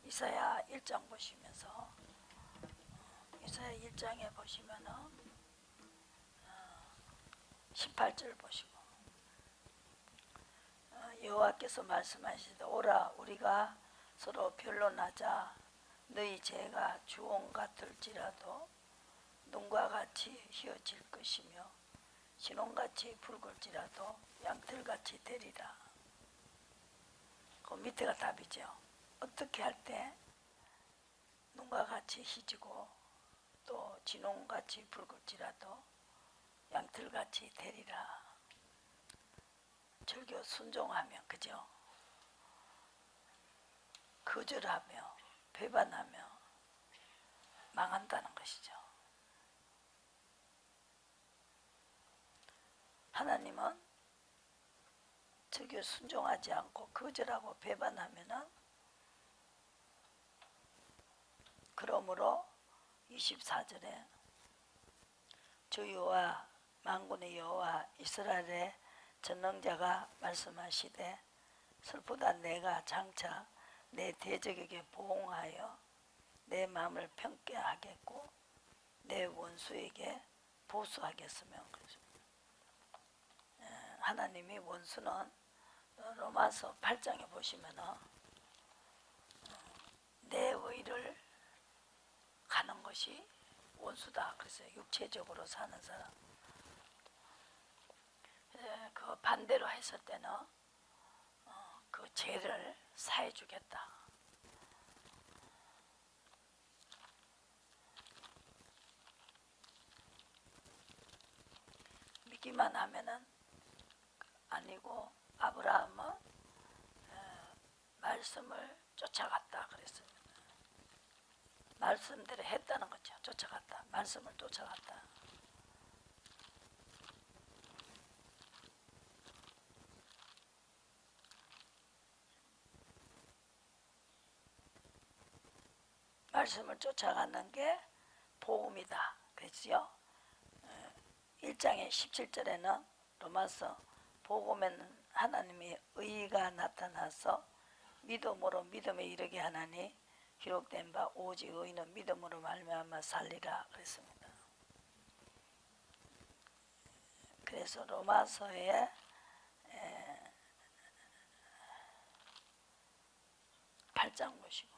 이사야 1장 보시면서 이사야 1장에 보시면은 18절 보시고 여호와께서 말씀하시되 오라 우리가 서로 변론하자. 너희 죄가 주홍 같을지라도 눈과 같이 희어질 것이며 진홍같이 붉을지라도 양털같이 되리라. 그 밑에가 답이죠. 어떻게 할 때 눈과 같이 희지고 또 진홍같이 붉을지라도 양털같이 되리라. 절교 순종하며 그죠? 거절하며 배반하며 망한다는 것이죠. 하나님은 절교 순종하지 않고 거절하고 배반하면은 그러므로 24절에 주 여호와 만군의 여호와 이스라엘의 전능자가 말씀하시되 슬프다 내가 장차 내 대적에게 보응하여 내 마음을 평게 하겠고 내 원수에게 보수하겠으며. 하나님이 원수는 로마서 8장에 보시면은 내 의를 가는 것이 원수다. 그래서 육체적으로 사는 사람. 그 반대로 했을 때는 그 죄를 사해 주겠다. 믿기만 하면은 아니고 아브라함은 말씀을 쫓아갔다 그랬습니다. 말씀대로 했다는 거죠. 쫓아갔다. 말씀을 쫓아갔다. 말씀을 쫓아가는 게 복음이다. 그렇지요? 1장의 17절에는 로마서 복음에는 하나님의 의가 나타나서 믿음으로 믿음에 이르게 하나니 기록된 바 오직 의인은 믿음으로 말미암아 살리라 그랬습니다. 그래서 로마서에 8장 보시고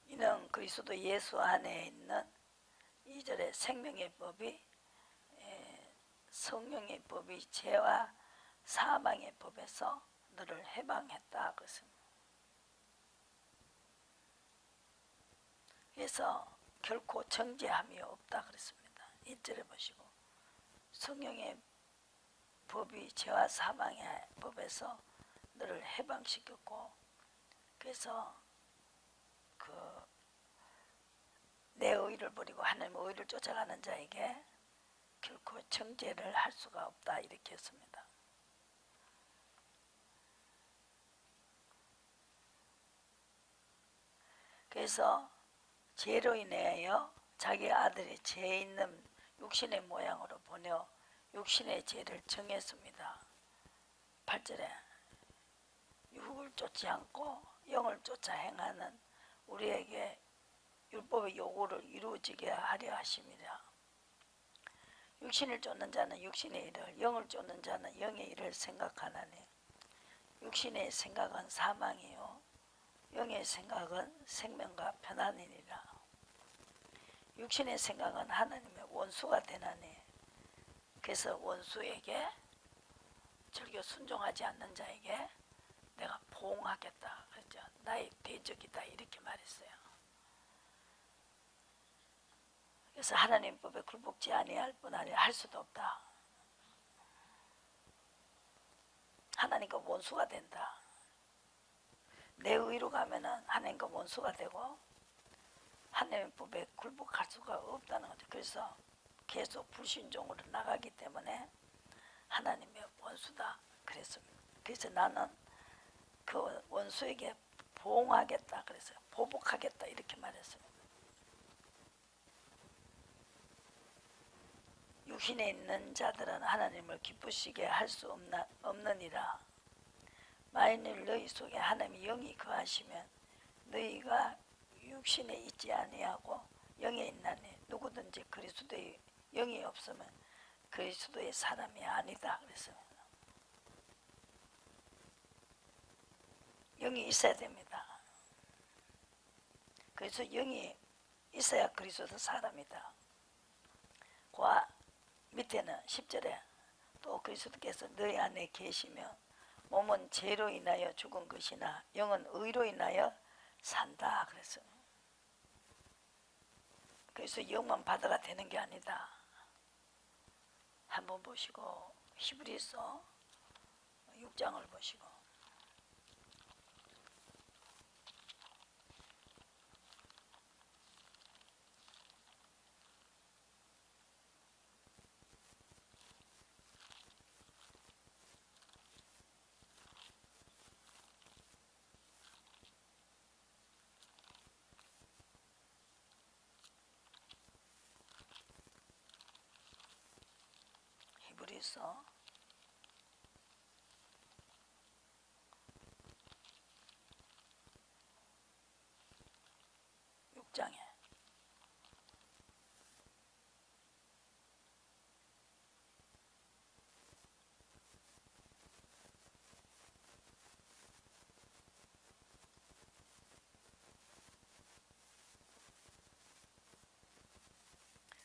이는 그리스도 예수 안에 있는 2절의 생명의 법이 성령의 법이 죄와 사망의 법에서 너를 해방했다 그랬습니다. 그래서 결코 정죄함이 없다 그랬습니다. 1절에 보시고 성령의 법이 죄와 사망의 법에서 너를 해방시켰고 그래서 내 의를 버리고 하나님의 의를 쫓아가는 자에게 결코 정죄를 할 수가 없다 이렇게 했습니다. 그래서 죄로 인하여 자기 아들이 죄 있는 육신의 모양으로 보내어 육신의 죄를 정했습니다. 8절에 육을 쫓지 않고 영을 쫓아 행하는 우리에게 율법의 요구를 이루어지게 하려 하심이라. 육신을 쫓는 자는 육신의 일을, 영을 쫓는 자는 영의 일을 생각하나니 육신의 생각은 사망이요 영의 생각은 생명과 편안이니라. 육신의 생각은 하나님의 원수가 되나니 그래서 원수에게 절교 순종하지 않는 자에게 내가 보응하겠다. 그렇죠? 나의 대적이다 이렇게 말했어요. 그래서 하나님 법에 굴복지 아니할 뿐 아니라 할 수도 없다. 하나님과 원수가 된다. 내 의로 가면은 하나님과 원수가 되고 하나님 법에 굴복할 수가 없다는 거죠. 그래서 계속 불신종으로 나가기 때문에 하나님의 원수다 그랬습니다. 그래서 나는 그 원수에게 보응하겠다 그랬어요. 보복하겠다 이렇게 말했습니다. 육신에 있는 자들은 하나님을 기쁘시게 할 수 없느니라. 만일 너희 속에 하나님의 영이 거하시면 너희가 육신에 있지 아니하고 영에 있나니 누구든지 그리스도의 영이 없으면 그리스도의 사람이 아니다. 그랬어요. 영이 있어야 됩니다. 그래서 영이 있어야 그리스도 사람이다. 그 밑에는 10절에 또 그리스도께서 너희 안에 계시며 몸은 죄로 인하여 죽은 것이나 영은 의로 인하여 산다. 그랬어요. 그래서 영만 받아가 되는 게 아니다. 한번 보시고 히브리서 6장을 보시고 히브리서 6장에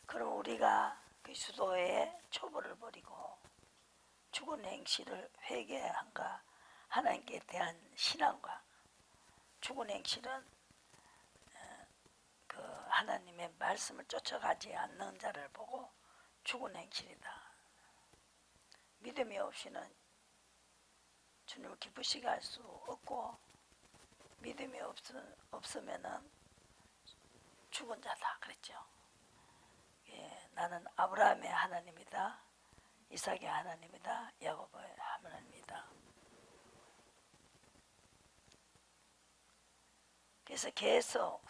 그럼 우리가 그리스도의 초보를 버리고 죽은 행실을 회개한가 하나님께 대한 신앙과 죽은 행실은 그 하나님의 말씀을 쫓아가지 않는 자를 보고 죽은 행실이다. 믿음이 없이는 주님을 기쁘시게 할 수 없고 믿음이 없으면은 죽은 자다 그랬죠. 예, 나는 아브라함의 하나님이다. 이삭의 하나님이다. 야곱의 하나님이다. 그래서 계속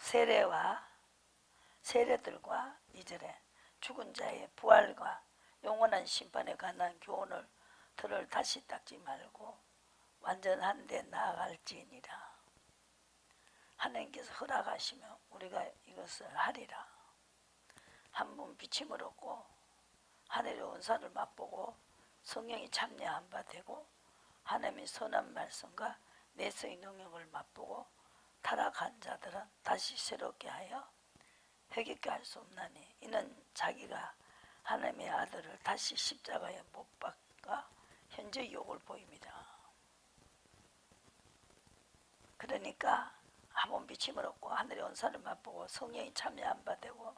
세례들과 이절에 죽은 자의 부활과 영원한 심판에 관한 교훈을 들을 다시 닦지 말고 완전한 데 나아갈지니라. 하나님께서 허락하시면 우리가 이것을 하리라. 한 번 비침을 얻고 하늘의 은사를 맛보고 성령이 참여한 바 되고 하나님의 선한 말씀과 내성의 능력을 맛보고 타락한 자들은 다시 새롭게 하여 회개케 할 수 없나니 이는 자기가 하나님의 아들을 다시 십자가에 못 박아 현재 욕을 보입니다. 그러니까 한번 비침을 얻고 하늘의 은사를 맛보고 성령이 참여한 바 되고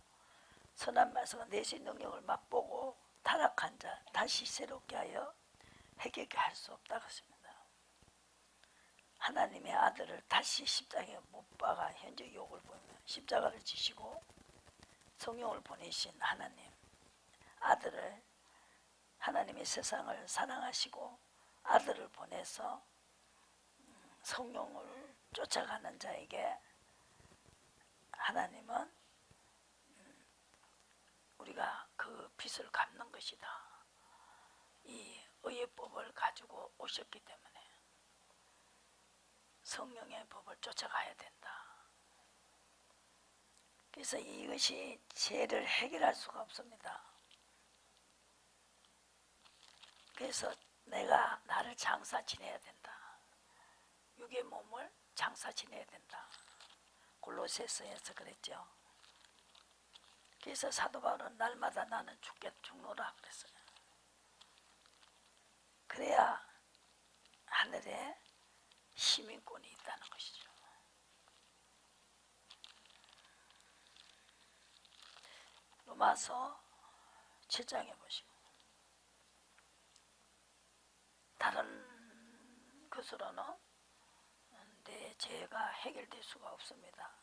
선한 말씀과 내세의 능력을 맛보고 타락한 자 다시 새롭게 하여 회개케 할 수 없다고 했습니다. 하나님의 아들을 다시 십자가에 못 박아 현재 욕을 보이며 십자가를 지시고 성령을 보내신 하나님 아들을 하나님의 세상을 사랑하시고 아들을 보내서 성령을 쫓아가는 자에게 하나님은 우리가 그 빚을 갚는 것이다. 이 의의법을 가지고 오셨기 때문에 성령의 법을 쫓아가야 된다. 그래서 이것이 죄를 해결할 수가 없습니다. 그래서 내가 나를 장사 지내야 된다. 육의 몸을 장사 지내야 된다. 골로새서에서 그랬죠. 그래서 사도 바울은 날마다 나는 죽노라 그랬어요. 그래야 하늘에 시민권이 있다는 것이죠. 로마서 7장에 보시고 다른 것으로는 내 죄가 해결될 수가 없습니다.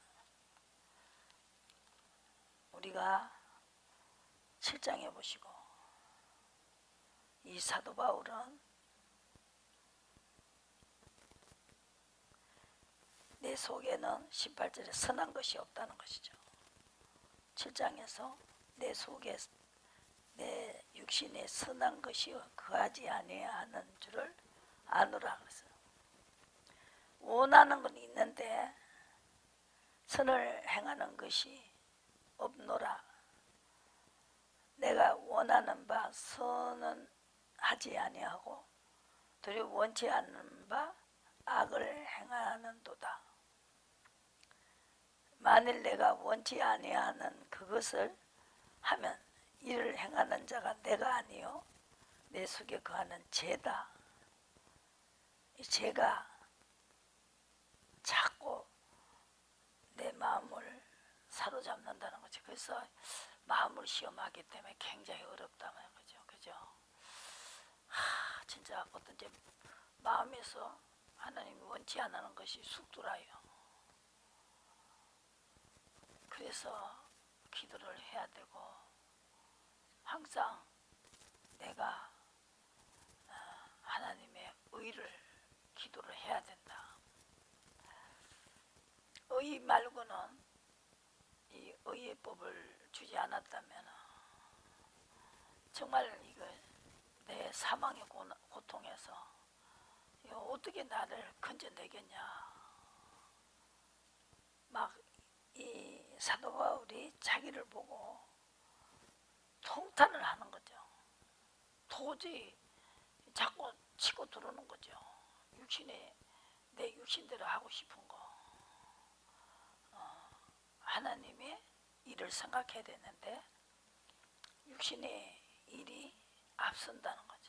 우리가 7장에 보시고 이 사도 바울은 내 속에는 18절에 선한 것이 없다는 것이죠. 7장에서 내 속에 내 육신에 선한 것이 거하지 아니하는 줄을 아노라 그랬어요. 원하는 건 있는데 선을 행하는 것이 없노라. 내가 원하는 바 선은 하지 아니하고 도리어 원치 않는 바 악을 행하는도다. 만일 내가 원치 아니하는 그것을 하면 이를 행하는 자가 내가 아니요 내 속에 거하는 죄다. 이 죄가 자꾸 내 마음을 사로잡는다는 거죠. 그래서 마음을 시험하기 때문에 굉장히 어렵다는 거죠. 그죠? 진짜 어떤지 마음에서 하나님이 원치 않는 것이 쑥 들어요. 그래서 기도를 해야 되고 항상 내가 하나님의 의를 기도를 해야 된다. 의 말고는 이 의의 법을 주지 않았다면 정말 이거 내 사망의 고통에서 어떻게 나를 건져내겠냐. 막 이 사도 바울이 자기를 보고 통탄을 하는 거죠. 도저히 자꾸 치고 들어오는 거죠. 내 육신대로 하고 싶은 거. 하나님의 일을 생각해야 되는데 육신의 일이 앞선다는 거죠.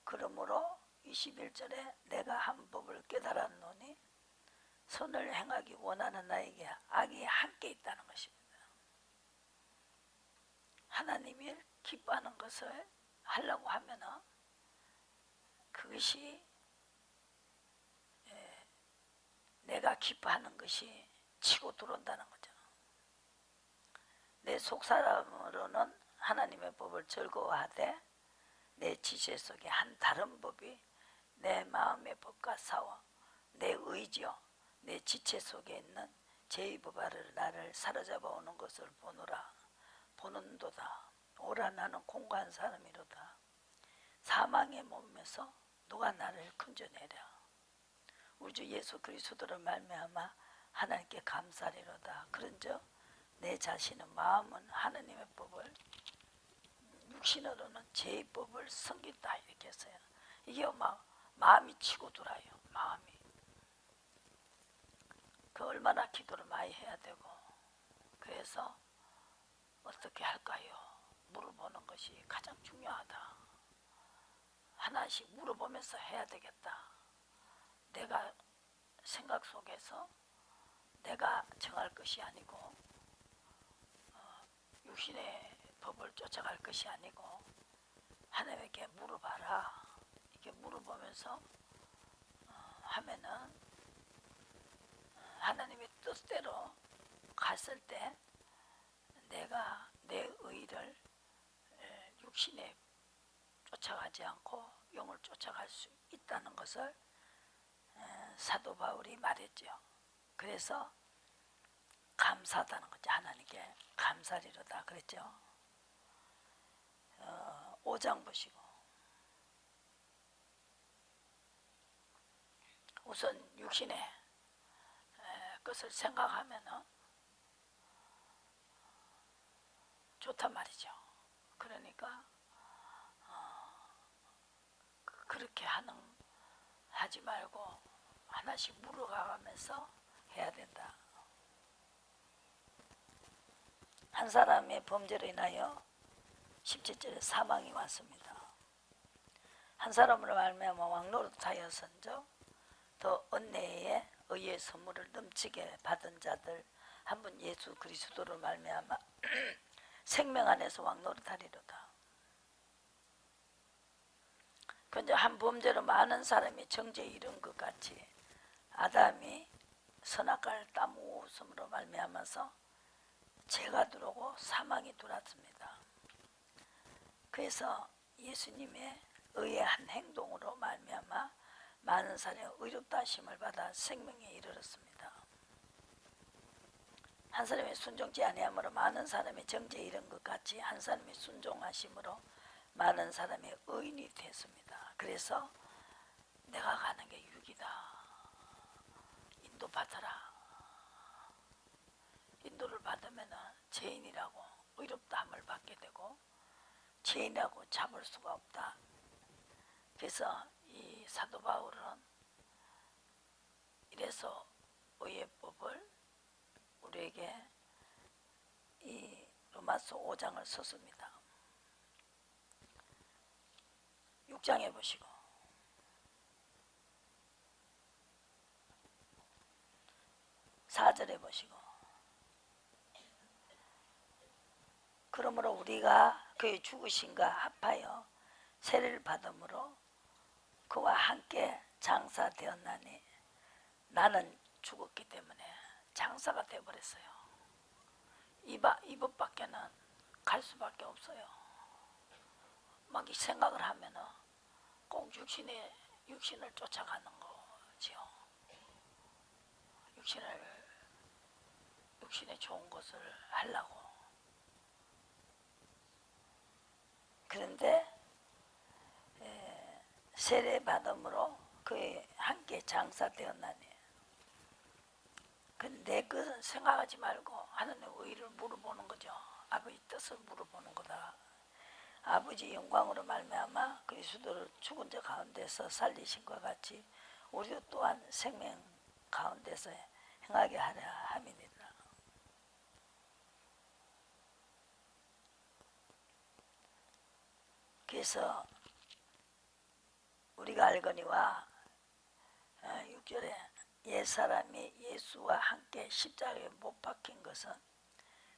그러므로 21절에 내가 한 법을 깨달았노니 선을 행하기 원하는 나에게 악이 함께 있다는 것입니다. 하나님이 기뻐하는 것을 하려고 하면 그것이 내가 기뻐하는 것이 치고 들어온다는 거죠. 내 속사람으로는 하나님의 법을 즐거워하되 내 지체 속에 한 다른 법이 내 마음의 법과 싸워 내 의지요 내 지체 속에 있는 죄의 법아를 나를 사로잡아 오는 것을 보는도다. 오라 나는 공고한 사람이로다. 사망의 몸에서 누가 나를 건져내랴. 우리 주 예수 그리스도를 말미암아 하나님께 감사리로다. 그런즉 내 자신의 마음은 하나님의 법을 육신으로는 죄의 법을 섬긴다 이렇게 했어요. 이게 막 마음이 치고 들어요. 마음이. 그 얼마나 기도를 많이 해야 되고 그래서 어떻게 할까요? 물어보는 것이 가장 중요하다. 하나씩 물어보면서 해야 되겠다. 내가 생각 속에서 내가 정할 것이 아니고 육신의 법을 쫓아갈 것이 아니고 하나님께 물어봐라. 이렇게 물어보면서 하면은 하나님의 뜻대로 갔을 때 내가 내 의를 육신에 쫓아가지 않고 영을 쫓아갈 수 있다는 것을 사도 바울이 말했죠. 그래서 감사하다는 거죠. 하나님께 감사리로다 그랬죠. 5장 보시고 우선 육신의 것을 생각하면 좋단 말이죠. 그러니까 그렇게 하지 말고 하나씩 물어가면서 해야 된다. 한 사람의 범죄로 인하여 17절에 사망이 왔습니다. 한 사람으로 말미암아 왕노릇하여선즉 더 은혜에 의의 선물을 넘치게 받은 자들 한 분 예수 그리스도로 말미암아 생명 안에서 왕노릇하리로다. 근데 한 범죄로 많은 사람이 정죄에 이른 것 같이 아담이 선악과를 따먹음으로 말미암아서 죄가 들어오고 사망이 들어왔습니다. 그래서 예수님의 의의 한 행동으로 말미암아 많은 사람의 의롭다 하심을 받아 생명에 이르렀습니다. 한 사람의 순종치 아니함으로 많은 사람의 정죄에 이른 것 같이 한 사람의 순종하심으로 많은 사람의 의인이 됐습니다. 그래서 내가 가는 게 유익이다. 인도받아라. 인도를 받으면 죄인이라고 의롭다함을 받게 되고 죄인이라고 잡을 수가 없다. 그래서 이 사도 바울은 이래서 의예법을 우리에게 이 로마서 5장을 썼습니다. 6장에 보시고 4절에 보시고 그러므로 우리가 그의 죽으심과 합하여 세례를 받음으로 그와 함께 장사되었나니 나는 죽었기 때문에 장사가 되어버렸어요. 이 법 밖에는 갈 수밖에 없어요. 막 이 생각을 하면은 꼭 육신을 쫓아가는 거지요. 육신의 좋은 것을 하려고. 그런데 세례 받음으로 그에 함께 장사되었나니. 근데 그 생각하지 말고 하나님의 의를 물어보는 거죠. 아버지 뜻을 물어보는 거다. 아버지 영광으로 말미암아 그리스도를 죽은 자 가운데서 살리신 것 같이 우리도 또한 생명 가운데서 행하게 하려 함이니라. 그래서 우리가 알거니와 6절에 옛사람이 예수와 함께 십자가에 못 박힌 것은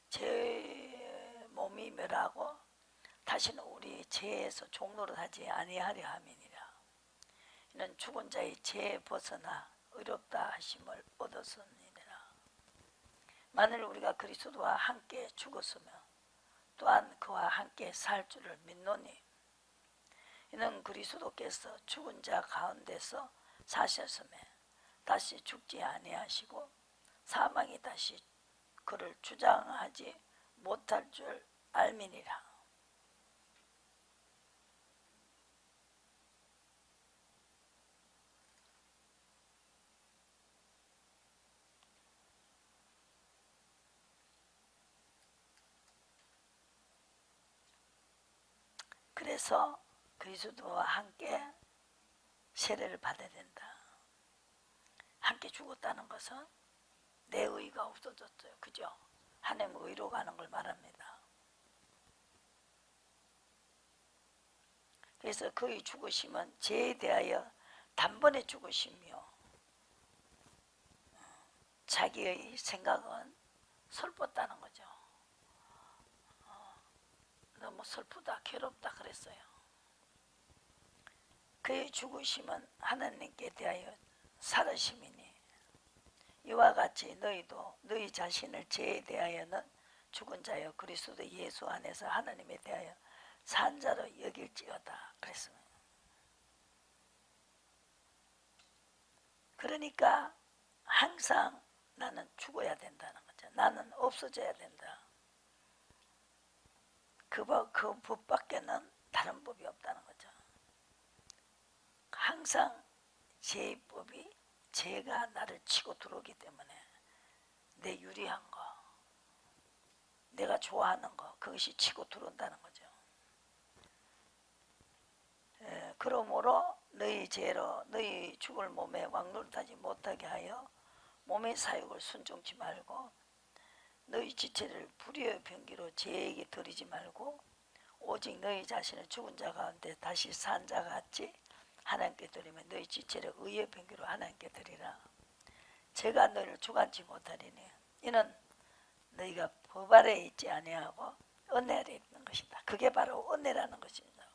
제 몸이 멸하고 다시는 우리 죄에서 종노릇하지 아니하려 함이니라. 이는 죽은 자의 죄에 벗어나 의롭다 하심을 얻었으니라. 만일 우리가 그리스도와 함께 죽었으면 또한 그와 함께 살 줄을 믿노니 이는 그리스도께서 죽은 자 가운데서 사셨음에 다시 죽지 아니하시고 사망이 다시 그를 주장하지 못할 줄 알미니라. 그래서 그리스도와 함께 세례를 받아야 된다. 함께 죽었다는 것은 내 의가 없어졌어요. 그죠? 하나님의 의로 가는 걸 말합니다. 그래서 그의 죽으심은 죄에 대하여 단번에 죽으심이요. 자기의 생각은 슬펐다는 거죠. 너무 슬프다, 괴롭다 그랬어요. 그의 죽으심은 하나님께 대하여 살으심이니 이와 같이 너희도 너희 자신을 죄에 대하여는 죽은 자여 그리스도 예수 안에서 하나님에 대하여 산 자로 여길지어다 그랬습니다. 그러니까 항상 나는 죽어야 된다는 거죠. 나는 없어져야 된다. 그 법 밖에는 다른 법이 없다는 거죠. 항상 제법이 죄가 나를 치고 들어오기 때문에 내 유리한 거, 내가 좋아하는 거, 그것이 치고 들어온다는 거죠. 그러므로 너희 죄로 너희 죽을 몸에 왕노릇하지 못하게 하여 몸의 사욕을 순종치 말고 너희 지체를 불의의 병기로 죄에게 드리지 말고 오직 너희 자신을 죽은 자 가운데 다시 산 자 같이 하나님께 드리면 너희 지체를 의의 병기로 하나님께 드리라. 제가 너희를 주관치 못하리니 이는 너희가 법 아래에 있지 아니하고 은혜 아래에 있는 것이다. 그게 바로 은혜라는 것입니다.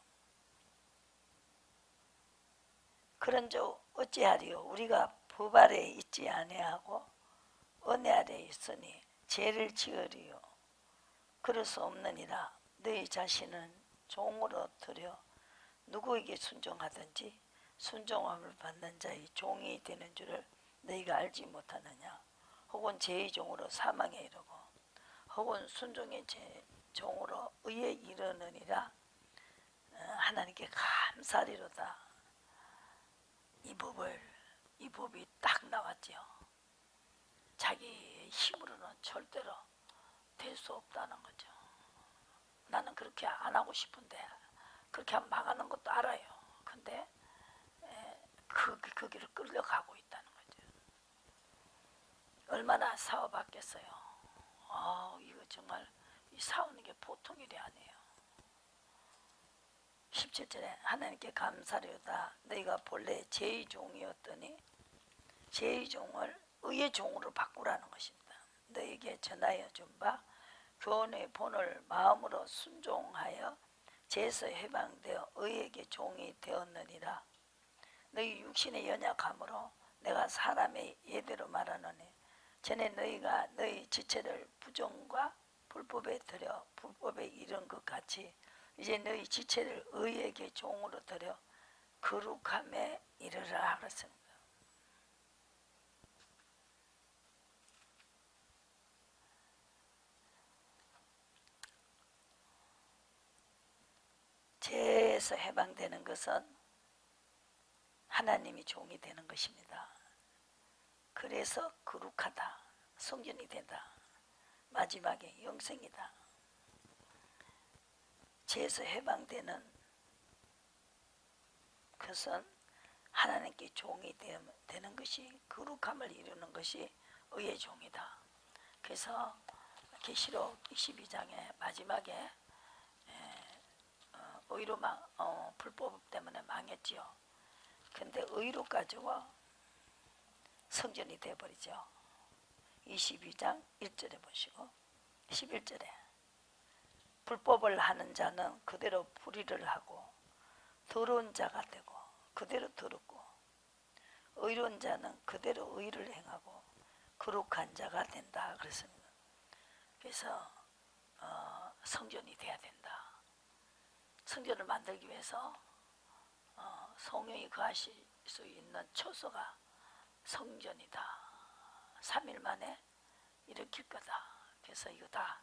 그런즉 어찌하리요? 우리가 법 아래에 있지 아니하고 은혜 아래에 있으니 죄를 지으리요? 그럴 수 없느니라. 너희 자신은 종으로 들여 누구에게 순종하든지 순종함을 받는 자의 종이 되는 줄을 너희가 알지 못하느냐. 혹은 죄의 종으로 사망에 이르고 혹은 순종의 종으로 의에 이르느니라. 하나님께 감사리로다. 이 법이 딱 나왔지요. 자기 힘으로는 절대로 될 수 없다는 거죠. 나는 그렇게 안 하고 싶은데 그렇게 하면 망하는 것도 알아요. 근데 그 길을 끌려가고 있다는 거죠. 얼마나 사워봤겠어요. 이거 정말 이 사오는 게 보통 일이 아니에요. 17절에 하나님께 감사리로다. 너희가 본래 죄의 종이었더니 죄의 종을 의의 종으로 바꾸라는 것입니다. 너희에게 전하여 준 바 교훈의 본을 마음으로 순종하여 죄에서 해방되어 의에게 종이 되었느니라. 너희 육신의 연약함으로 내가 사람의 예대로 말하노니 전에 너희가 너희 지체를 부정과 불법에 들여 불법에 이른 것 같이 이제 너희 지체를 의에게 종으로 들여 거룩함에 이르라 그랬습니다. 죄에서 해방되는 것은 하나님이 종이 되는 것입니다. 그래서 거룩하다, 성전이 된다, 마지막에 영생이다. 죄에서 해방되는 것은 하나님께 종이 되는 것이 거룩함을 이루는 것이 의의 종이다. 그래서 계시록 22장의 마지막에 의로 불법 때문에 망했지요. 근데 의로 가지고 성전이 되어버리죠. 22장 1절에 보시고 11절에 불법을 하는 자는 그대로 불의를 하고 더러운 자가 되고 그대로 더럽고 의로운 자는 그대로 의를 행하고 거룩한 자가 된다 그랬습니다. 그래서 성전이 돼야 된다. 성전을 만들기 위해서 성령이 거하실 수 있는 처소가 성전이다. 3일 만에 일으킬 거다. 그래서 이거 다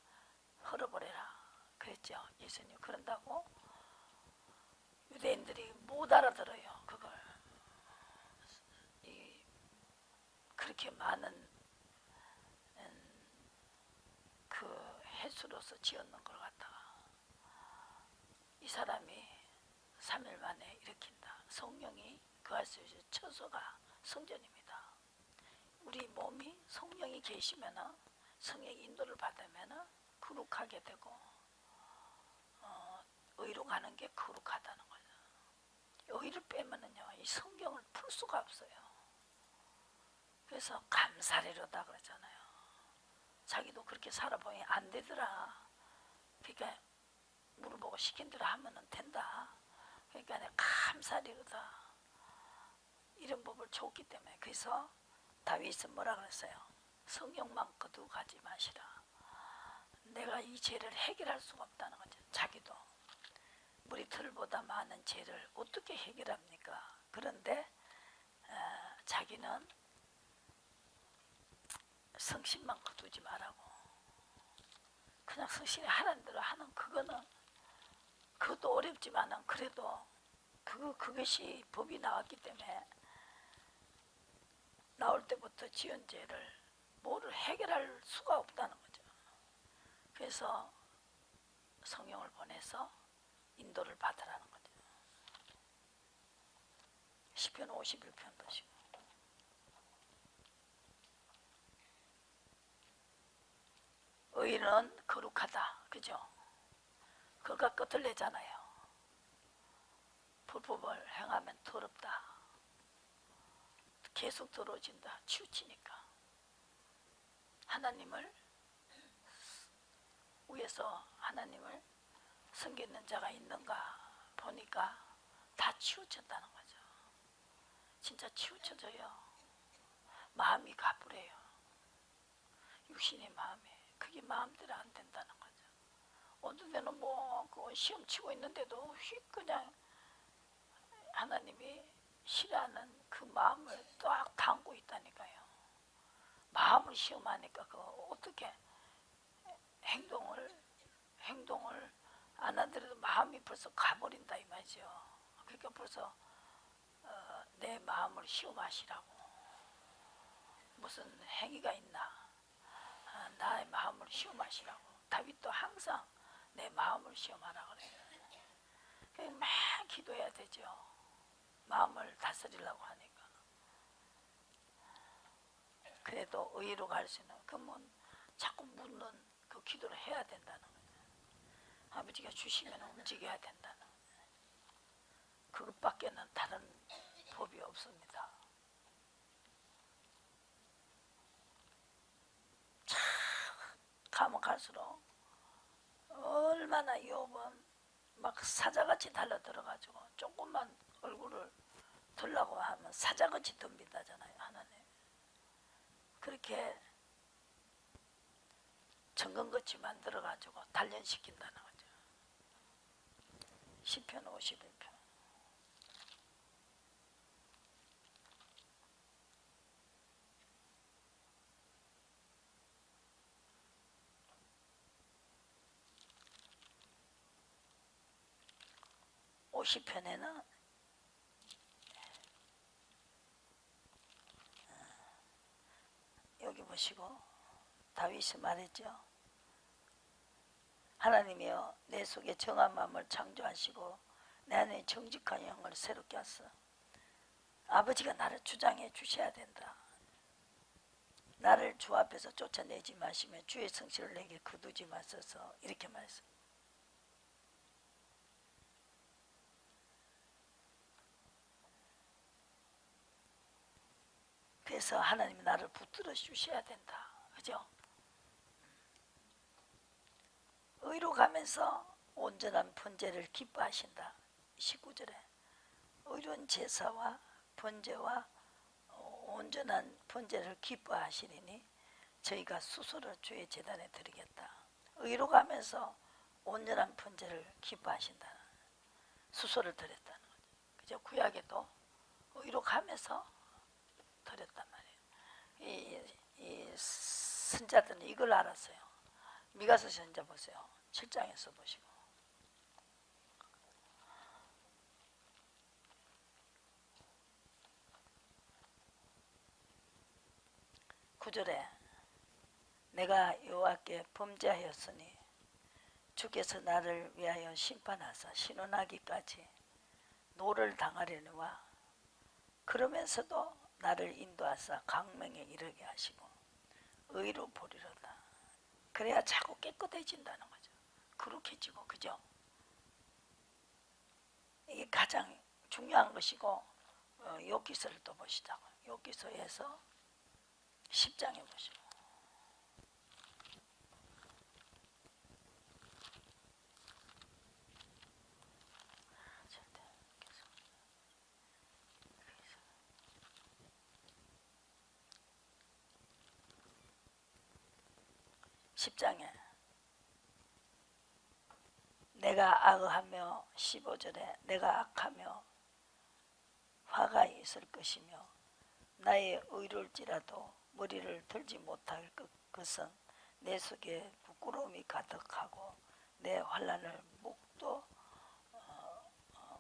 헐어버려라 그랬죠. 예수님. 그런다고 유대인들이 못 알아들어요. 그걸 그렇게 많은 그 횟수로서 지었는 걸 갖다가 이 사람이 3일 만에 일으킨다. 성령이 거할 수 있는 처소가 성전입니다. 우리 몸이 성령이 계시면 성령의 인도를 받으면 거룩하게 되고 의로 가는 게 거룩하다는 거죠. 의를 빼면은요 이 성경을 풀 수가 없어요. 그래서 감사리로다 그러잖아요. 자기도 그렇게 살아보니 안 되더라. 그러니까 물어보고 시킨 대로 하면 된다. 그러니까 감사리로다. 이런 법을 줬기 때문에. 그래서 다윗은 뭐라 그랬어요? 성령만 거두고 가지 마시라. 내가 이 죄를 해결할 수가 없다는 거죠. 자기도 우리 들보다 많은 죄를 어떻게 해결합니까? 그런데 자기는 성신만 거두지 말라고. 그냥 성신이 하라는 대로 하는 그거는 그것도 어렵지만은 그래도 그것이 법이 나왔기 때문에 나올 때부터 지은 죄를 뭐를 해결할 수가 없다는 거죠. 그래서 성령을 보내서 인도를 받으라는 거죠. 시편 51편 보시고 의는 거룩하다. 그죠? 그가 끝을 내잖아요. 불법을 행하면 더럽다. 계속 더러워진다. 치우치니까. 하나님을 위에서 하나님을 섬기는 자가 있는가 보니까 다 치우쳤다는 거죠. 진짜 치우쳐져요. 마음이 가불해요. 육신의 마음이. 그게 마음대로 안 된다는 거죠. 어떤 데는 뭐 시험 치고 있는데도 휙 그냥 하나님이 싫어하는 그 마음을 딱 담고 있다니까요. 마음을 시험하니까 그 어떻게 행동을 안 하더라도 마음이 벌써 가버린다 이 말이죠. 그러니까 벌써 내 마음을 시험하시라고. 무슨 행위가 있나? 나의 마음을 시험하시라고. 다윗도 항상 내 마음을 시험하라 그래요. 막 기도해야 되죠. 마음을 다스리려고 하니까. 그래도 의로 갈 수 있는, 그러면 자꾸 묻는 그 기도를 해야 된다는 거죠. 아버지가 주시면 움직여야 된다는 거죠. 그것밖에는 다른 법이 없습니다. 참 가면 갈수록 얼마나 욥은 막 사자같이 달려들어가지고 조금만 얼굴을 들라고 하면 사자같이 덤빈다잖아요. 하나님 그렇게 정금같이 만들어가지고 단련시킨다는 거죠. 시편 51편. (50편에는) 여기 보시고 다윗이 말했죠. 하나님이여 내 속에 정한 마음을 창조하시고 내 안에 정직한 영을 새롭게 하소. 아버지가 나를 주장해 주셔야 된다. 나를 주 앞에서 쫓아내지 마시며 주의 성실을 내게 거두지 마소서. 이렇게 말했어요. 그래서 하나님이 나를 붙들어 주셔야 된다. 그죠? 의로 가면서 온전한 번제를 기뻐하신다. 19절에 의로운 제사와 번제와 온전한 번제를 기뻐하시리니 저희가 수소를 주의 제단에 드리겠다. 의로 가면서 온전한 번제를 기뻐하신다. 수소를 드렸다는 거죠. 그죠? 구약에도 의로 가면서 드렸단 말이에요. 이 선자들은 이걸 알았어요. 미가서 선자 보세요. 7장에서 보시고. 구절에 내가 여호와께 범죄하였으니 주께서 나를 위하여 심판하사 신원하기까지 노를 당하려니와 그러면서도 나를 인도하사 강명에 이르게 하시고 의로 보리로다. 그래야 자꾸 깨끗해진다는 거죠. 거룩해지고. 그죠? 이게 가장 중요한 것이고 욥기서를 또 보시자고. 욥기서에서 10장에 보시고 10장에 내가 악하며 15절에 내가 악하며 화가 있을 것이며 나의 의로울지라도 머리를 들지 못할 것은 내 속에 부끄러움이 가득하고 내 환난을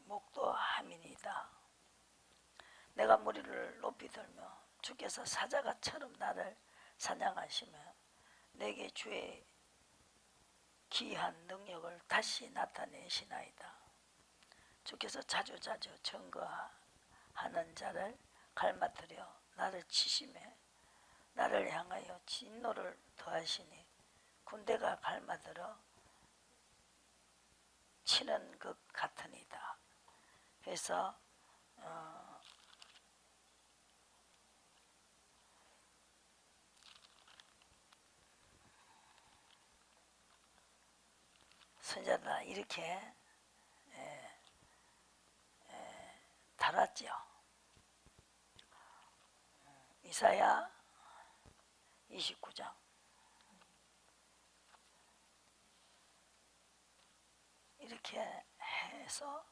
목도함이니이다. 내가 머리를 높이 들며 주께서 사자가처럼 나를 사냥하시며 내게 주의 기이한 능력을 다시 나타내시나이다. 주께서 자주자주 증거하는 자를 갈망하려 나를 치심해 나를 향하여 진노를 더하시니 군대가 갈망하러 치는 것 같으니이다. 그래서 선자다 이렇게 달았죠. 이사야 29장 이렇게 해서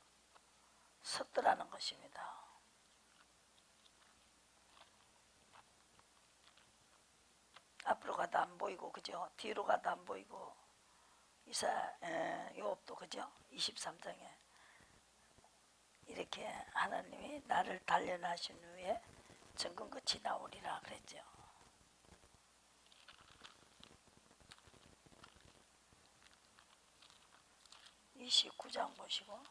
섰더라는 것입니다. 앞으로 가도 안 보이고, 그죠? 뒤로 가도 안 보이고, 요업도 그죠? 23장에 이렇게 하나님이 나를 단련하신 후에 정금 끝이 나오리라 그랬죠. (29장) 보시고,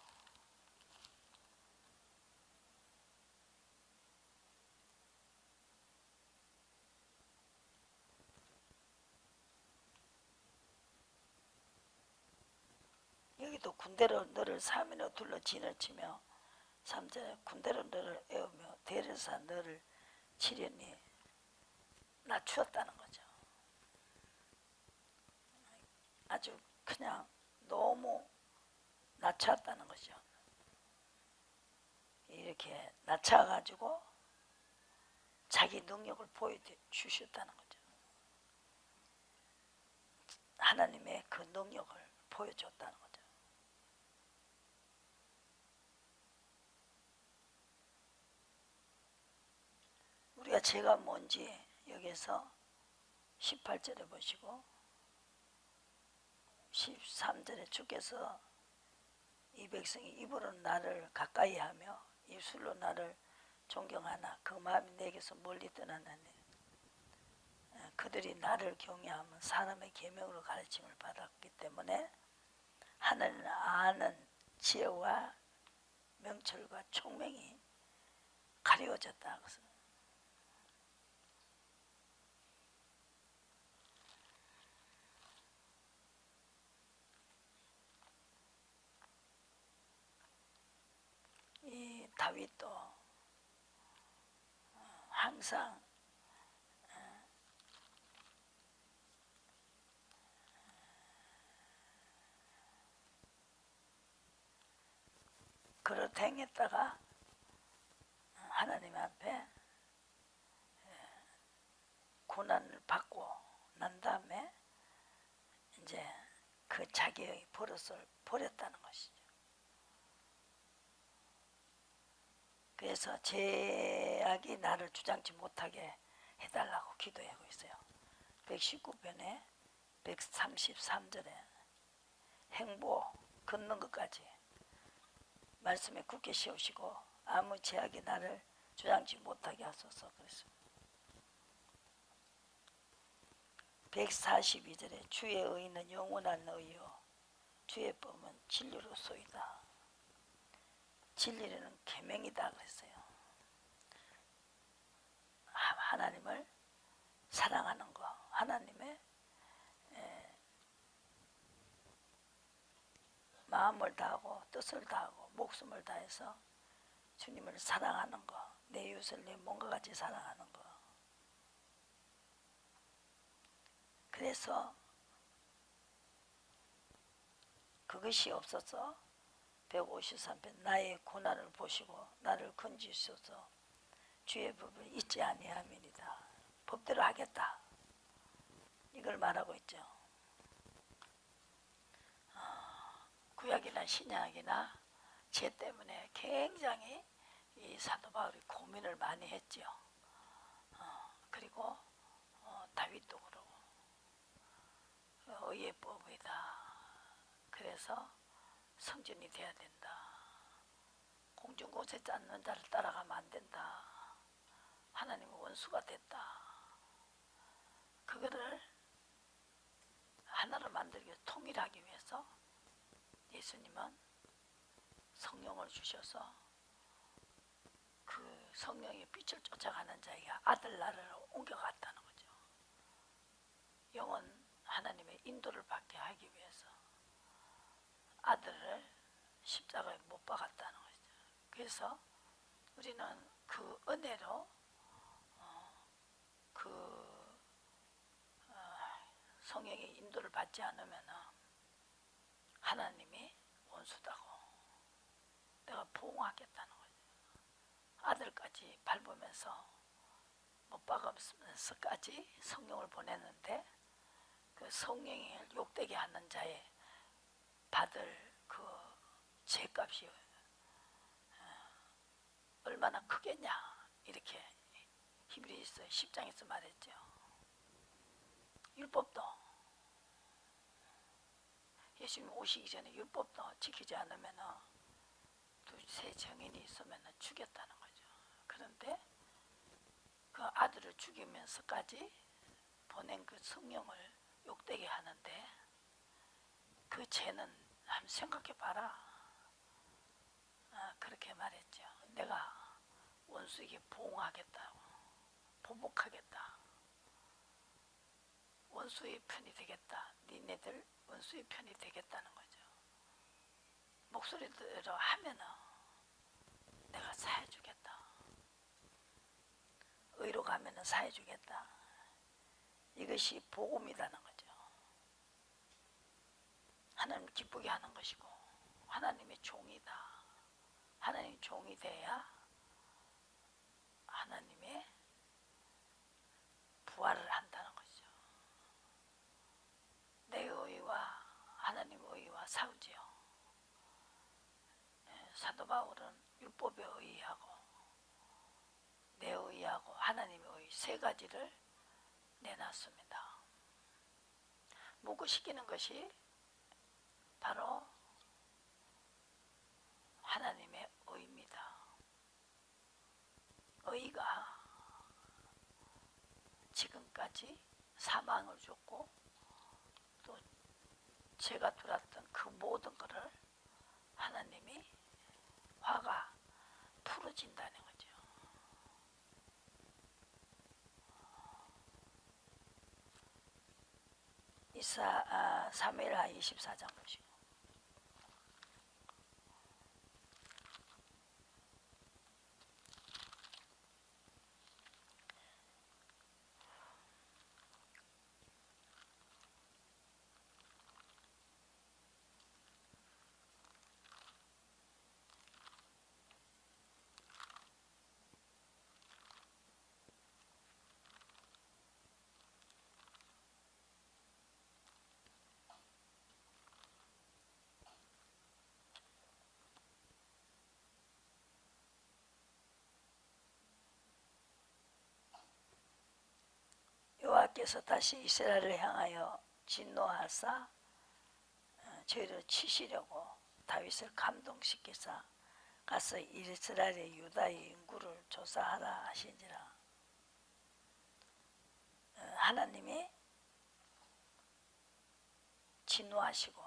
여기도 군대로 너를 사면으로 둘러 진을 치며 3절에 군대로 너를 에우며 대려사 너를 치려니 낮추었다는 거죠. 아주 그냥 너무 낮췄다는 거죠. 이렇게 낮춰가지고 자기 능력을 보여주셨다는 거죠. 하나님의 그 능력을 보여줬다는 거죠. 우리가 죄가 뭔지 여기서 18절에 보시고 13절에 주께서 이 백성이 입으로 나를 가까이 하며 입술로 나를 존경하나 그 마음이 내게서 멀리 떠나나니 그들이 나를 경외하면 사람의 계명으로 가르침을 받았기 때문에 하나님을 아는 지혜와 명철과 총명이 가려워졌다. 이 다윗도 항상 그릇 행했다가 하나님 앞에 고난을 받고 난 다음에 이제 그 자기의 버릇을 버렸다는 것이죠. 그래서 죄악이 나를 주장치 못하게 해달라고 기도하고 있어요. 119편에 133절에 행보 걷는 것까지 말씀에 굳게 세우시고 아무 죄악이 나를 주장치 못하게 하소서 그랬습니다. 142절에 주의 의는 영원한 의요 주의 법은 진리로소이다. 진리는 계명이다 그랬어요. 하나님을 사랑하는 거, 하나님의 마음을 다하고 뜻을 다하고 목숨을 다해서 주님을 사랑하는 거, 내 이웃을 내 몸과 같이 사랑하는 거. 그래서 그것이 없어서 153편 나의 고난을 보시고 나를 건지소서 주의 법을 잊지 아니함이니이다. 법대로 하겠다. 이걸 말하고 있죠. 구약이나 신약이나 죄 때문에 굉장히 이 사도 바울이 고민을 많이 했죠. 그리고 다윗도 그러고 의의 법이다. 그래서 성전이 돼야 된다. 공중곳에 짰는 자를 따라가면 안 된다. 하나님은 원수가 됐다. 그거를 하나로 만들기 위해서 통일하기 위해서 예수님은 성령을 주셔서 그 성령의 빛을 쫓아가는 자에게 아들 나라를 옮겨갔다는 거죠. 영원 하나님의 인도를 받게 하기 위해서 아들을 십자가에 못 박았다는 거죠. 그래서 우리는 그 은혜로 성령의 인도를 받지 않으면 하나님이 원수다고 내가 보응하겠다는 거죠. 아들까지 밟으면서 못 박으면서까지 성령을 보냈는데 그 성령을 욕되게 하는 자의 받을 그 죄값이 얼마나 크겠냐 이렇게 히브리서 10장에서 말했죠. 율법도 예수님 오시기 전에 율법도 지키지 않으면 두세 증인이 있으면 죽였다는 거죠. 그런데 그 아들을 죽이면서까지 보낸 그 성령을 욕되게 하는데 그 죄는 한번 생각해 봐라. 그렇게 말했죠. 내가 원수에게 보응하겠다고, 보복하겠다. 원수의 편이 되겠다. 니네들 원수의 편이 되겠다는 거죠. 목소리대로 하면은 내가 사해주겠다. 의로 가면은 사해주겠다. 이것이 복음이라는 거죠. 하나님 기쁘게 하는 것이고 하나님의 종이다. 하나님의 종이 돼야 하나님의 부활을 한다는 거죠. 내 의와 하나님의 의와 싸우지요. 사도 바울은 율법에 의하고 내 의하고 하나님의 의 세 가지를 내놨습니다. 묶으시키는 것이 바로 하나님의 의입니다. 의가 지금까지 사망을 줬고 또 제가 들었던 그 모든 것을 하나님이 화가 풀어진다는 거죠. 사무엘하 24장 보시고 여호와께서 다시 이스라엘을 향하여 진노하사 저희를 치시려고 다윗을 감동시키사 가서 이스라엘의 유다의 인구를 조사하라 하신지라. 하나님이 진노하시고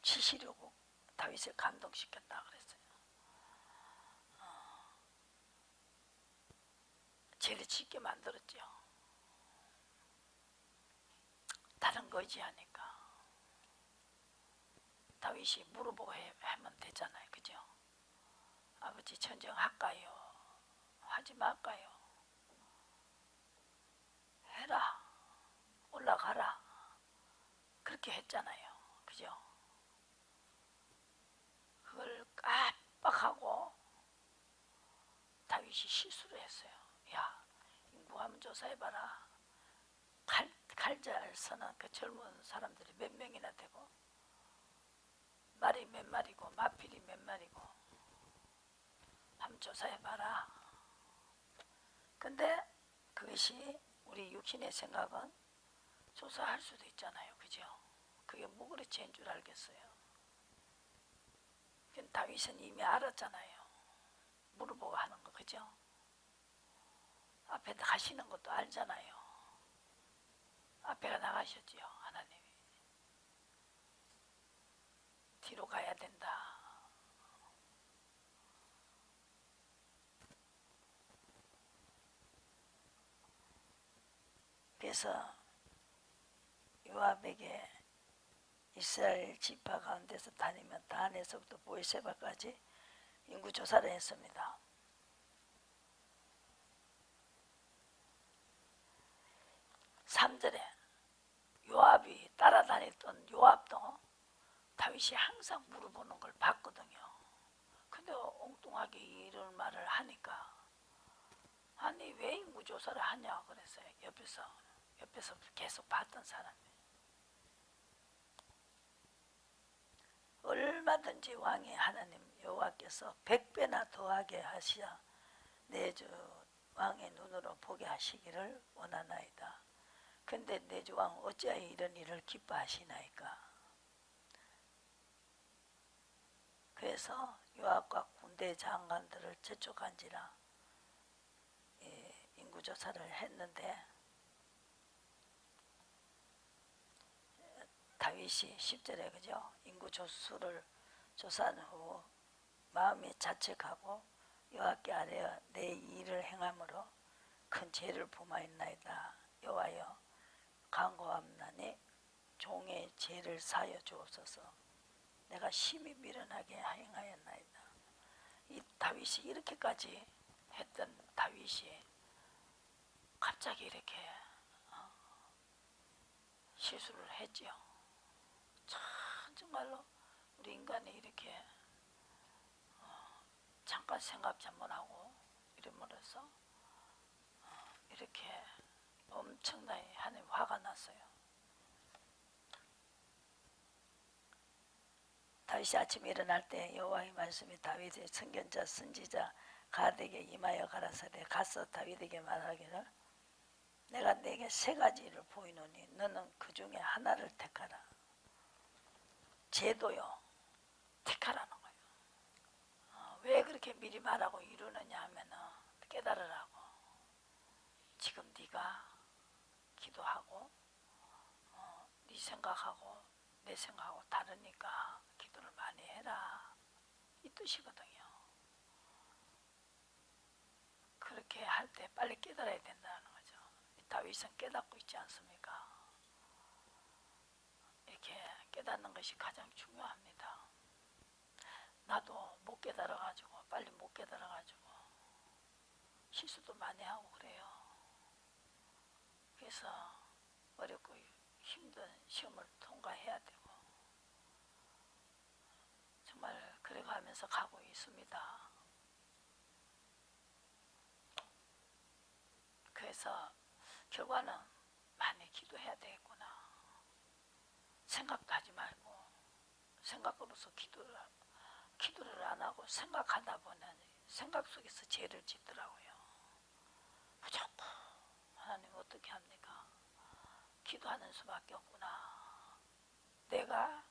치시려고 다윗을 감동시켰다 그랬어요. 죄를 짓게 만들었죠. 다른 거 의지하니까 다윗이 물어보고 하면 되잖아요. 그죠? 아버지 전쟁할까요? 하지 말까요? 해라. 올라가라. 그렇게 했잖아요. 그죠? 그걸 깜빡하고 다윗이 실수를 했어요. 야, 인구 한번 조사해봐라. 칼 잘 서는 그 젊은 사람들이 몇 명이나 되고 말이 몇 마리고 마필이 몇 마리고 한번 조사해봐라. 근데 그것이 우리 육신의 생각은 조사할 수도 있잖아요. 그죠? 그게 뭐 그리 죄인 줄 알겠어요. 다윗은 이미 알았잖아요. 물어보고 하는 거. 그죠? 앞에 가시는 것도 알잖아요. 앞에가 나가셨지요. 하나님이. 뒤로 가야 된다. 그래서 요압에게 이스라엘 지파 가운데서 다니면 단에서부터 보에세바까지 인구 조사를 했습니다. 3절에 요압이 따라다녔던 요압도 다윗이 항상 물어보는 걸 봤거든요. 근데 엉뚱하게 이런 말을 하니까 아니 왜 인구조사를 하냐 그랬어요. 옆에서 계속 봤던 사람이. 얼마든지 왕이 하나님 여호와께서 100배나 더하게 하시어 내 주 왕의 눈으로 보게 하시기를 원하나이다. 근데 내 조왕 어찌하여 이런 일을 기뻐하시나이까. 그래서 요압과 군대 장관들을 재촉한지라 인구조사를 했는데 다윗이 10절에 그죠? 인구조수를 조사한 후 마음이 자책하고 여호와께 아뢰어 내 일을 행함으로 큰 죄를 범하였나이다. 여호와여 간구함나니 종의 죄를 사하여 주옵소서. 내가 심히 미련하게 행하였나이다. 이 다윗이 이렇게까지 했던 다윗이 갑자기 이렇게 실수를 했지요. 참 정말로 우리 인간이 이렇게 잠깐 생각 잘못하고 이러므로써 이렇게 엄청나게 하나님 화가 났어요. 다윗이 아침에 일어날 때 여호와의 말씀이 다윗의 선견자 선지자 가드에게 임하여 가라사대 가서 다윗에게 말하기를 내가 네게 세 가지를 보이노니 너는 그 중에 하나를 택하라. 제도요 택하라는 거예요. 왜 그렇게 미리 말하고 이루느냐 하면은 깨달으라고. 지금 네가 기도하고 네 생각하고 내 생각하고 다르니까 기도를 많이 해라 이 뜻이거든요. 그렇게 할 때 빨리 깨달아야 된다는 거죠. 다윗은 깨닫고 있지 않습니까? 이렇게 깨닫는 것이 가장 중요합니다. 나도 못 깨달아가지고 빨리 못 깨달아가지고 실수도 많이 하고 그래요. 그래서 어렵고 힘든 시험을 통과해야 되고 정말 그래가면서 가고 있습니다. 그래서 결과는 많이 기도해야 되겠구나. 생각도 하지 말고 생각으로서 기도를 안 하고 생각하다 보면 생각 속에서 죄를 짓더라고요. 무조건 하나님 어떻게 합니까? 기도하는 수밖에 없구나. 내가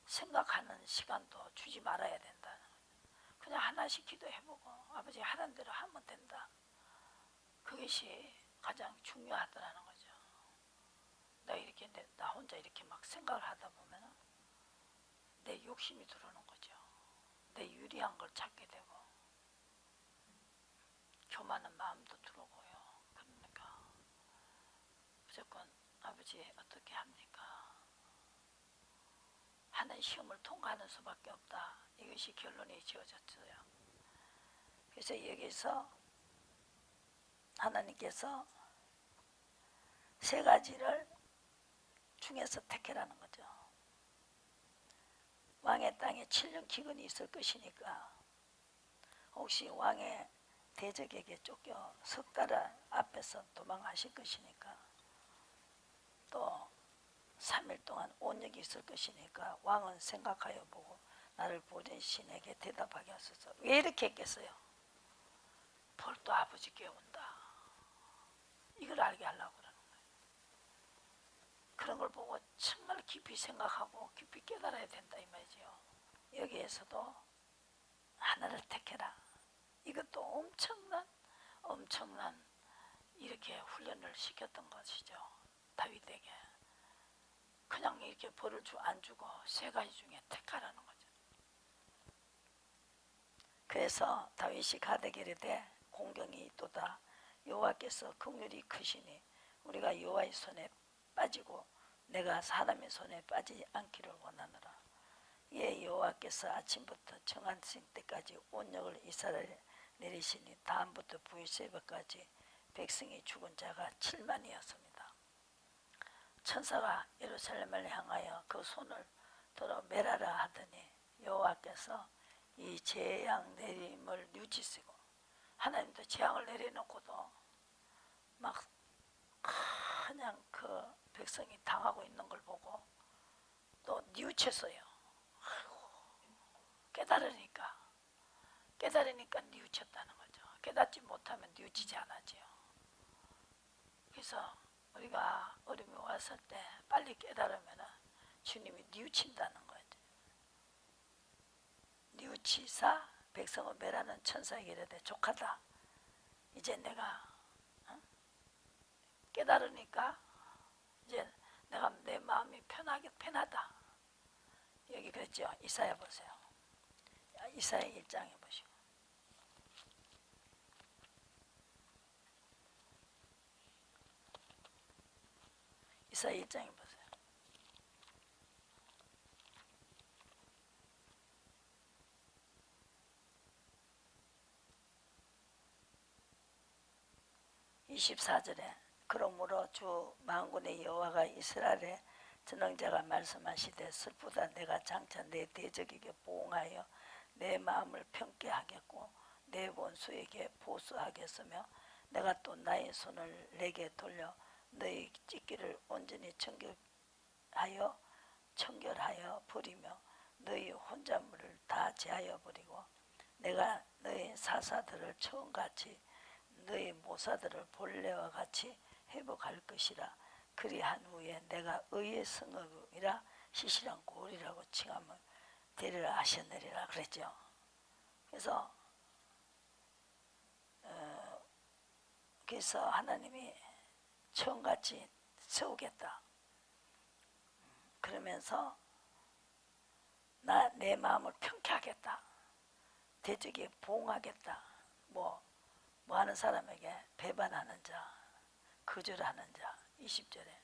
생각하는 시간도 주지 말아야 된다. 그냥 하나씩 기도해보고 아버지 하라는 대로 하면 된다. 그것이 가장 중요하다는 거죠. 나 혼자 이렇게 막 생각을 하다 보면 내 욕심이 들어오는 거죠. 내 유리한 걸 찾게 되고 교만한 마음도 들어오고요. 그러니까 무조건 아버지 어떻게 합니까? 하는 시험을 통과하는 수밖에 없다. 이것이 결론이 지어졌어요. 그래서 여기서 하나님께서 세 가지를 중에서 택해라는 거죠. 왕의 땅에 7년 기근이 있을 것이니까 혹시 왕의 대적에게 쫓겨 석 달 앞에서 도망하실 것이니까 또 3일 동안 온역이 있을 것이니까 왕은 생각하여 보고 나를 보내신에게 대답하게 하소서. 왜 이렇게 했겠어요? 벌도 아버지께 온다. 이걸 알게 하려고 그러는 거예요. 그런 걸 보고 정말 깊이 생각하고 깊이 깨달아야 된다 이 말이죠. 여기에서도 하나를 택해라. 이것도 엄청난 이렇게 훈련을 시켰던 것이죠. 다윗에게. 그냥 이렇게 벌을 안 주고 세 가지 중에 택하라는 거죠. 그래서 다윗이 가드에게 이르되 공경이 있도다. 여호와께서 긍휼이 크시니 우리가 여호와의 손에 빠지고 내가 사람의 손에 빠지지 않기를 원하노라. 예, 여호와께서 아침부터 정한생 때까지 온역을 이스라엘에 내리시니 다음부터 부엘세바까지 백성이 죽은 자가 7만이었습니다. 천사가 예루살렘을 향하여 그 손을 들어 멸하라 하더니 여호와께서 이 재앙 내림을 뉘우치시고 하나님도 재앙을 내려놓고도 막 그냥 그 백성이 당하고 있는 걸 보고 또 뉘우쳤어요. 깨달으니까 뉘우쳤다는 거죠. 깨닫지 못하면 뉘우치지 않았죠. 그래서 우리가 어려움이 왔을 때 빨리 깨달으면 주님이 뉘우친다는 거죠. 뉘우치사 백성을 멸하는 천사에게 이르되 족하다. 이제 내가 깨달으니까 이제 내가 내 마음이 편하다. 여기 그랬죠. 이사야 보세요. 이사야 1장에 보시고. 이사야 1장에 보세요. (24절에) 그러므로 주 만군의 여호와가 이스라엘의 전능자가 말씀하시되 슬프다. 내가 장차 내 대적에게 보응하여 내 마음을 평게 하겠고 내 원수에게 보수하겠으며 내가 또 나의 손을 내게 돌려 너희 찢기를 온전히 청결하여 버리며 너희 혼자물을 다 제하여 버리고 내가 너희 사사들을 처음같이 너희 모사들을 본래와 같이 회복할 것이라. 그리한 후에 내가 의의 성읍이라 시실한 고을이라고 칭함을 되리라 하셨느니라 그랬죠. 그래서 하나님이 처음같이 세우겠다. 그러면서 내 마음을 평쾌하겠다. 대적에 보응하겠다. 뭐 하는 사람에게 배반하는 자, 거절하는 자. 20절에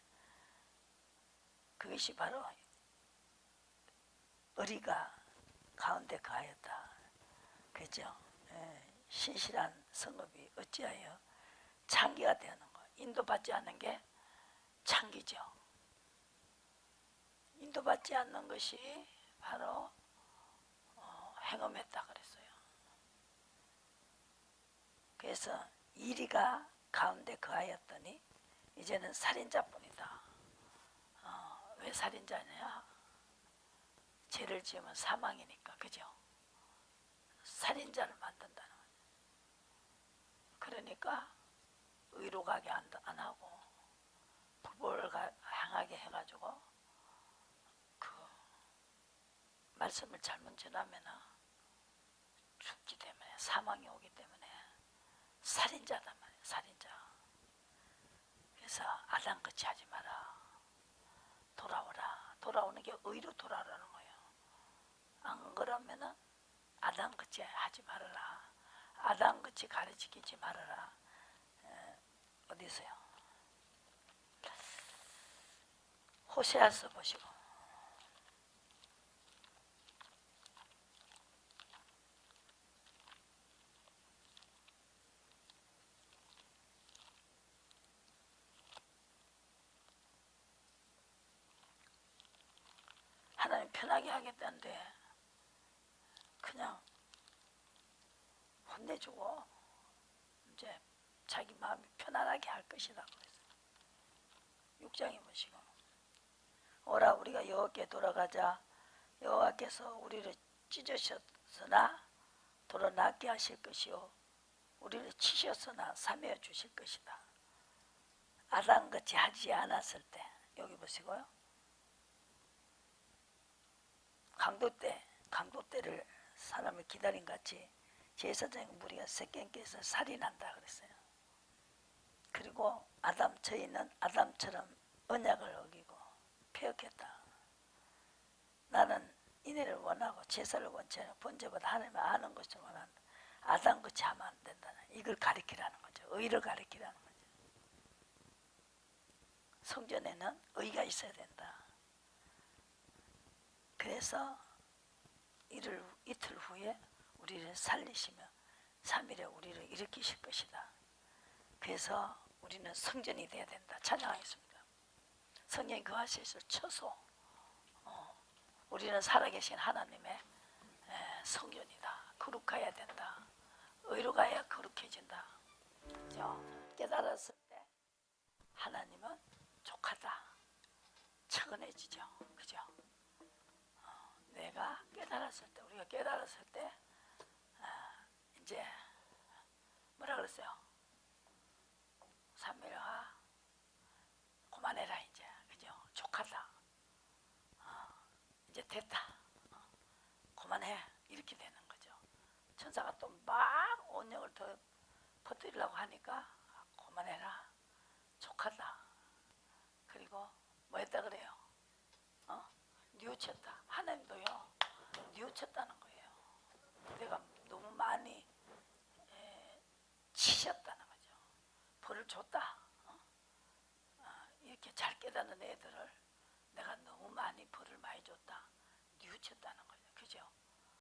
그것이 바로 의리가 가운데 거하였다. 그죠? 신실한 성읍이 어찌하여 창기가 되는 거. 인도받지 않는 게 창기죠. 인도받지 않는 것이 바로 행음했다 그랬어요. 그래서 이리가 가운데 거하였더니 이제는 살인자뿐이다. 왜 살인자냐? 죄를 지으면 사망이니까. 그죠? 살인자를 만든다는 거죠. 그러니까 의로 가게 안 하고 불법을 향하게 해가지고 그 말씀을 잘못 전하면 죽기 때문에, 사망이 오기 때문에 살인자단 말이에요. 살인자. 그래서 아담같이 하지 마라. 돌아오라. 돌아오는 게 의로 돌아오라는 거예요. 안 그러면은 아담같이 하지 말아라. 아담같이 가르치지 말아라. 어디서요? 호세아서 보시고. 하나님 편하게 하겠다는데 그냥 혼내주고 이제 자기 마음이 편안하게 할 것이다 그랬어요. 6장에 보시고 오라 우리가 여호와께 돌아가자. 여호와께서 우리를 찢으셨으나 돌아낫게 하실 것이요 우리를 치셨으나 사매어 주실 것이다. 아담같이 하지 않았을 때 여기 보시고요. 강도 때를 사람을 기다린 같이 제사장 무리가 세겜께서 살인한다 그랬어요. 그리고 저희는 아담처럼 언약을 어기고 폐역했다. 나는 인애를 원하고 제사를 원치 않고 번제보다 하나님을 아는 것을 원한다. 아담같이 하면 안 된다는 이걸 가리키라는 거죠. 의를 가리키라는 거죠. 성전에는 의가 있어야 된다. 그래서 이틀 후에 우리를 살리시며 3일에 우리를 일으키실 것이다. 그래서 우리는 성전이 돼야 된다. 찬양하겠습니다. 성령이 거하실 처소. 우리는 살아계신 하나님의 성전이다. 거룩해야 된다. 의로 가야 거룩해진다. 그죠? 깨달았을 때 하나님은 족하다. 차근해지죠. 그죠? 내가 깨달았을 때, 우리가 깨달았을 때 이제 뭐라 그랬어요? 삼일하 그만해라 퍼뜨리려고 하니까 그만해라. 족하다. 그리고 뭐 했다 그래요? 뉘우쳤다. 하나님도요, 뉘우쳤다는 거예요. 내가 너무 많이 치셨다는 거죠. 벌을 줬다. 이렇게 잘 깨닫는 애들을 내가 너무 많이 벌을 많이 줬다. 뉘우쳤다는 거죠. 그죠?